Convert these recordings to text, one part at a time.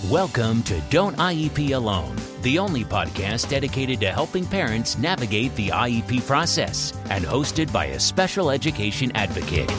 Welcome to Don't IEP Alone, the only podcast dedicated to helping parents navigate the IEP process and hosted by a special education advocate.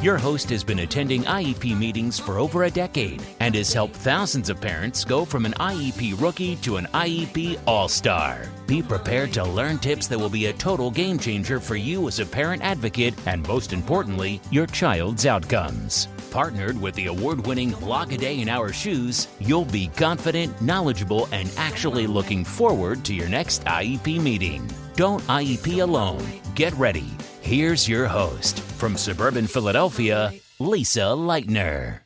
Your host has been attending IEP meetings for over a decade and has helped thousands of parents go from an IEP rookie to an IEP all-star. Be prepared to learn tips that will be a total game changer for you as a parent advocate and, most importantly, your child's outcomes. Partnered with the award-winning Blog a Day in Our Shoes, you'll be confident, knowledgeable, and actually looking forward to your next IEP meeting. Don't IEP alone. Get ready. Here's your host, from suburban Philadelphia, Lisa Leitner.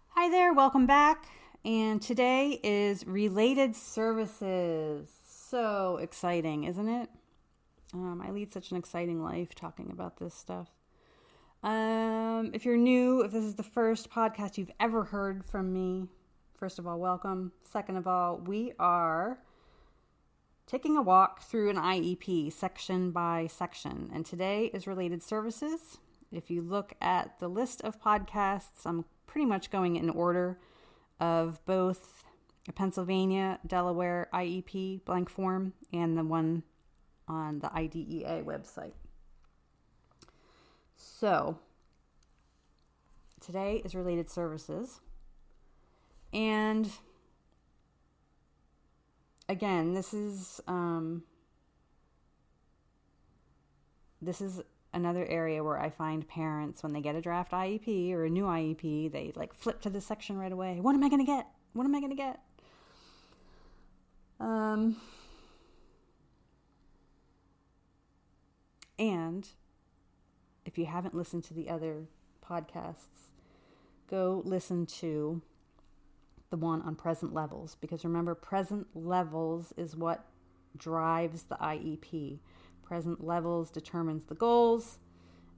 Hi there, welcome back. And today is Related Services. So exciting, isn't it? I lead such an exciting life talking about this stuff. If you're new, if this is the first podcast you've ever heard from me, first of all, welcome. Second of all, we are taking a walk through an IEP section by section, and today is Related Services. If you look at the list of podcasts, I'm pretty much going in order of both a Pennsylvania, Delaware IEP blank form and the one on the IDEA website. So, today is Related Services, and again, this is another area where I find parents, when they get a draft IEP or a new IEP, they flip to this section right away. What am I going to get? What am I going to get? And if you haven't listened to the other podcasts, go listen to the one on present levels, because remember, present levels is what drives the IEP. Present levels determines the goals,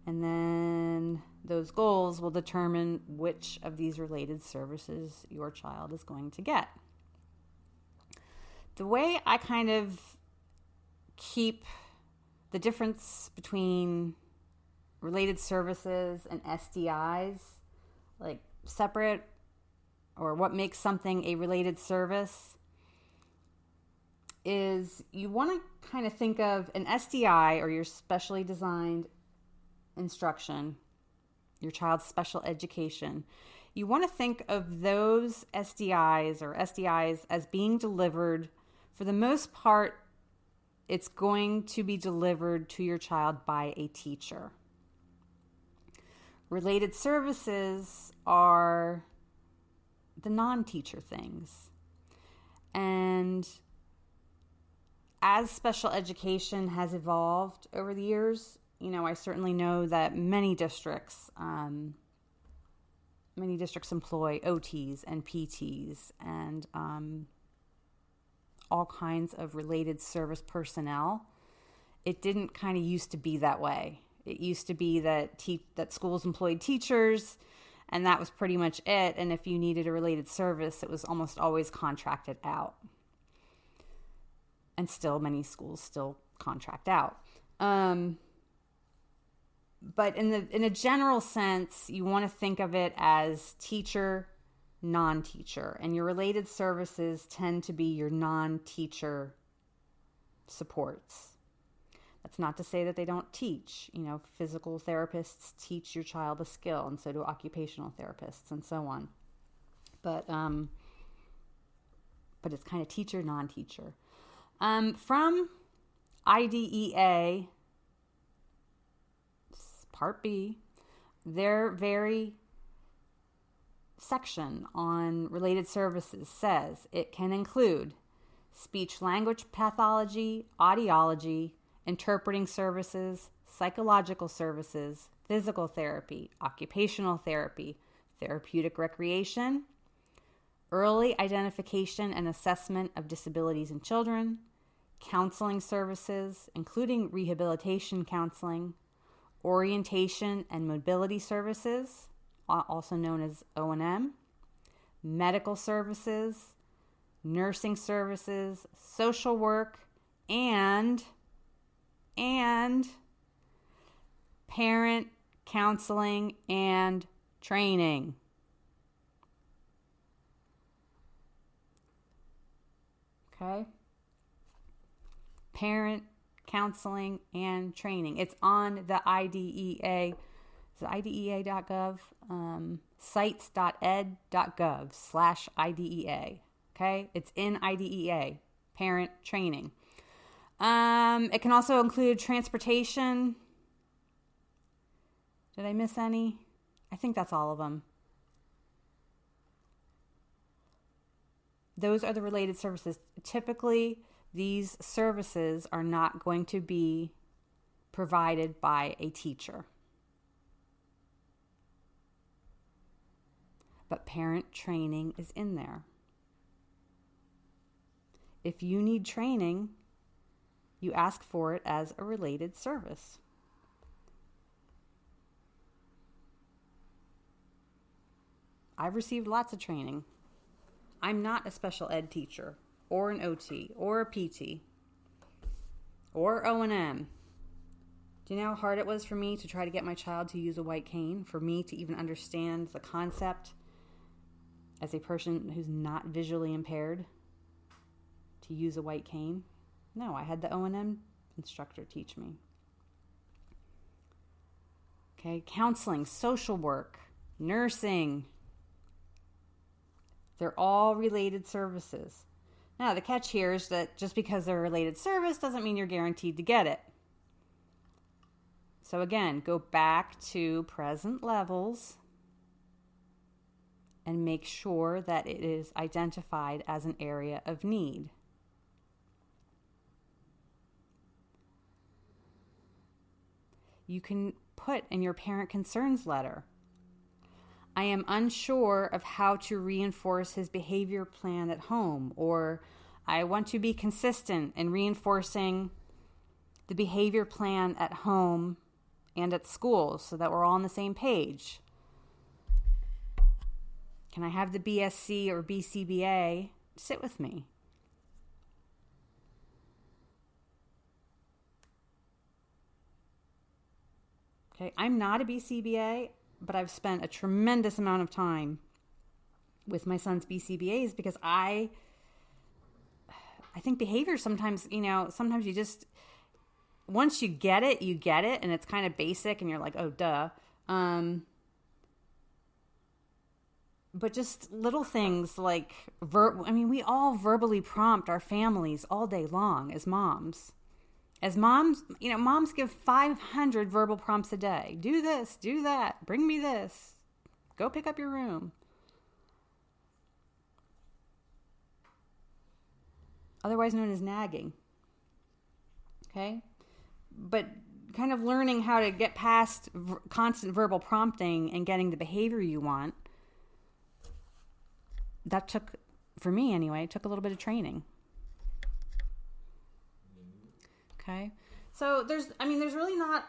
and then those goals will determine which of these related services your child is going to get. The way I kind of keep the difference between related services and SDIs separate, or what makes something a related service, is you want to kind of think of an SDI, or your specially designed instruction, your child's special education. You want to think of those SDIs as being delivered, for the most part, it's going to be delivered to your child by a teacher. Related services are the non-teacher things. And as special education has evolved over the years, I certainly know that many districts employ OTs and PTs and all kinds of related service personnel. It didn't kind of used to be that way. It used to be that schools employed teachers, and that was pretty much it. And if you needed a related service, it was almost always contracted out. And still, many schools still contract out. But in a general sense, you want to think of it as teacher, non-teacher. And your related services tend to be your non-teacher supports. That's not to say that they don't teach. Physical therapists teach your child a skill, and so do occupational therapists, and so on. But it's kind of teacher, non-teacher. From IDEA, Part B, their very section on related services says it can include speech-language pathology, audiology, interpreting services, psychological services, physical therapy, occupational therapy, therapeutic recreation, early identification and assessment of disabilities in children, counseling services, including rehabilitation counseling, orientation and mobility services, also known as O&M, medical services, nursing services, social work, and parent counseling and training. Okay? Parent counseling and training. It's on the IDEA. Is it IDEA.gov? sites.ed.gov/IDEA. Okay? It's in IDEA. Parent training. It can also include transportation. Did I miss any? I think that's all of them. Those are the related services. Typically, these services are not going to be provided by a teacher. But parent training is in there. If you need training, you ask for it as a related service. I've received lots of training. I'm not a special ed teacher or an OT or a PT or O&M. Do you know how hard it was for me to try to get my child to use a white cane, for me to even understand the concept as a person who's not visually impaired to use a white cane? No, I had the O&M instructor teach me. Okay, counseling, social work, nursing. They're all related services. Now, the catch here is that just because they're a related service doesn't mean you're guaranteed to get it. So again, go back to present levels and make sure that it is identified as an area of need. You can put in your parent concerns letter, I am unsure of how to reinforce his behavior plan at home, or I want to be consistent in reinforcing the behavior plan at home and at school so that we're all on the same page. Can I have the BSC or BCBA sit with me? Okay, I'm not a BCBA, but I've spent a tremendous amount of time with my son's BCBAs because I think behavior sometimes, sometimes you just, once you get it, and it's kind of basic and you're like, oh, duh. But just little things like, we all verbally prompt our families all day long as moms. As moms, moms give 500 verbal prompts a day. Do this, do that, bring me this, go pick up your room. Otherwise known as nagging. Okay? But kind of learning how to get past constant verbal prompting and getting the behavior you want, that took, for me anyway, took a little bit of training. Okay. So there's really not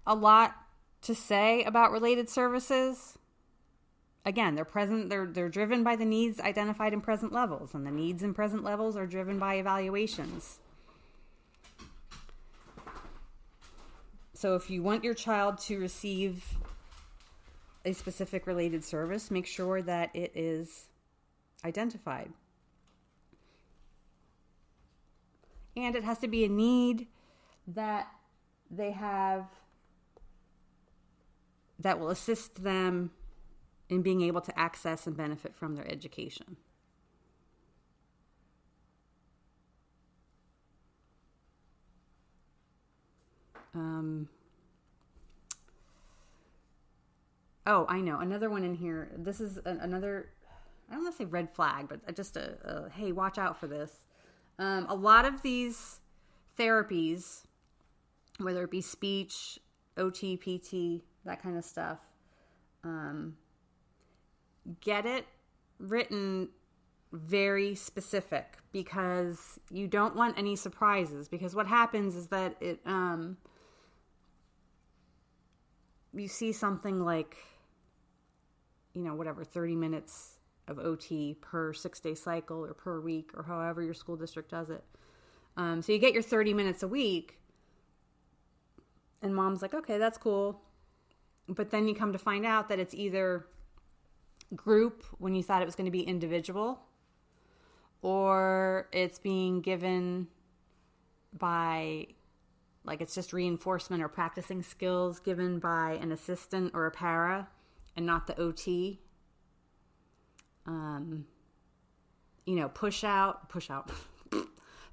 a lot to say about related services. Again, they're driven by the needs identified in present levels, and the needs in present levels are driven by evaluations. So if you want your child to receive a specific related service, make sure that it is identified. And it has to be a need that they have that will assist them in being able to access and benefit from their education. Oh, I know. Another one in here. This is another, I don't want to say red flag, but just hey, watch out for this. A lot of these therapies, whether it be speech, OT, PT, that kind of stuff, get it written very specific because you don't want any surprises. Because what happens is that you see something like, 30 minutes of OT per 6-day cycle or per week or however your school district does it. So you get your 30 minutes a week and mom's like, okay, that's cool. But then you come to find out that it's either group when you thought it was going to be individual, or it's being given by, like, it's just reinforcement or practicing skills given by an assistant or a para and not the OT.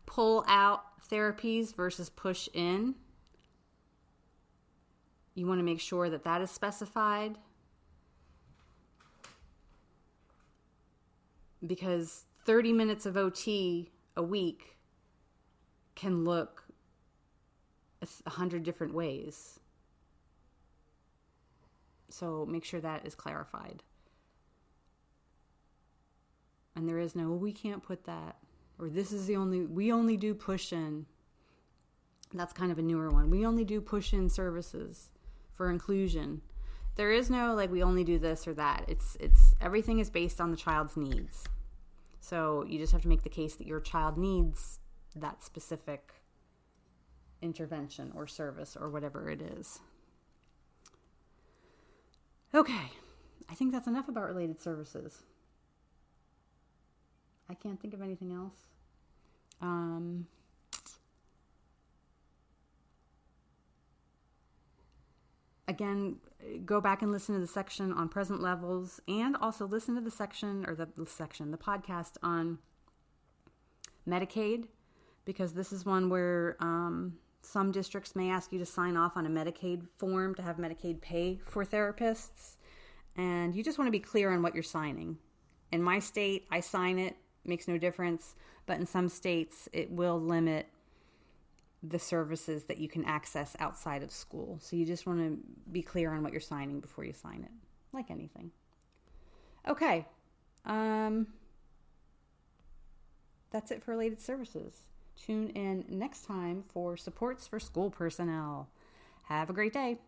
Pull out therapies versus push in. You want to make sure that that is specified, because 30 minutes of OT a week can look 100 different ways. So make sure that is clarified. And there is no, well, we can't put that, or this is we only do push in. That's kind of a newer one. We only do push in services for inclusion. There is no, like, we only do this or that. It's everything is based on the child's needs. So you just have to make the case that your child needs that specific intervention or service or whatever it is. Okay, I think that's enough about related services. I can't think of anything else. Again, go back and listen to the section on present levels, and also listen to the podcast on Medicaid, because this is one where some districts may ask you to sign off on a Medicaid form to have Medicaid pay for therapists, and you just want to be clear on what you're signing. In my state, I sign it, makes no difference, but in some states, it will limit the services that you can access outside of school. So you just want to be clear on what you're signing before you sign it, like anything. Okay. That's it for related services. Tune in next time for supports for school personnel. Have a great day.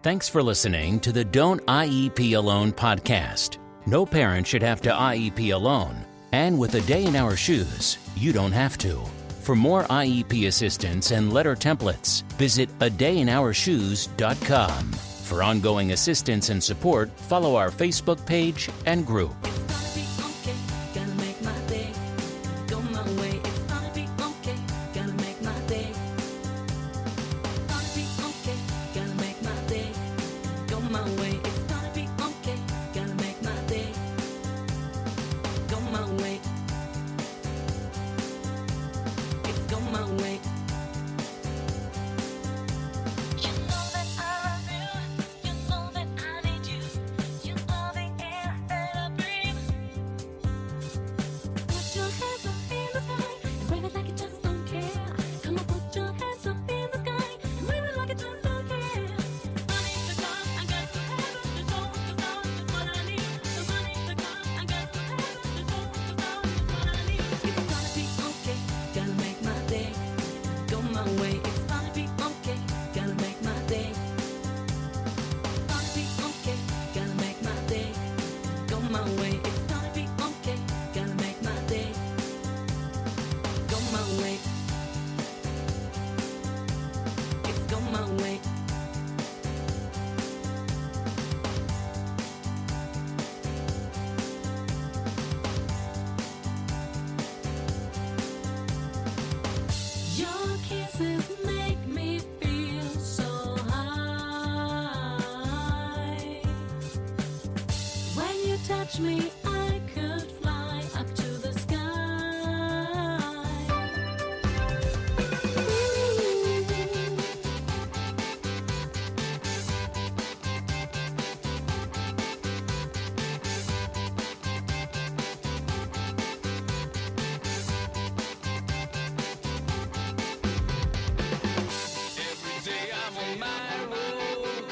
Thanks for listening to the Don't IEP Alone podcast. No parent should have to IEP alone. And with A Day in Our Shoes, you don't have to. For more IEP assistance and letter templates, visit adayinourshoes.com. For ongoing assistance and support, follow our Facebook page and group. Me, I could fly up to the sky. Every day I'm on my road,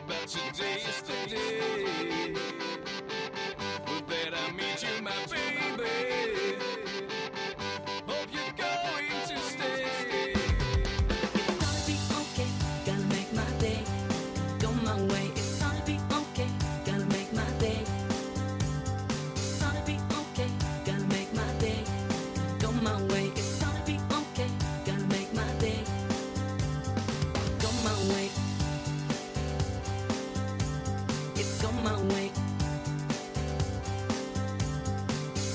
but today is the day that I meet you, my baby. Hope you're going to stay. It's gonna be okay, gonna make my day. Go my way, it's gonna be okay, gonna make my day. It's gonna be okay, gonna make my day. Go my way, it's gonna be okay, gonna make my day. Go my way. my way.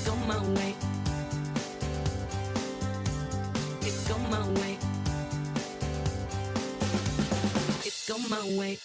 Go my way. It's go my way. It's go my way.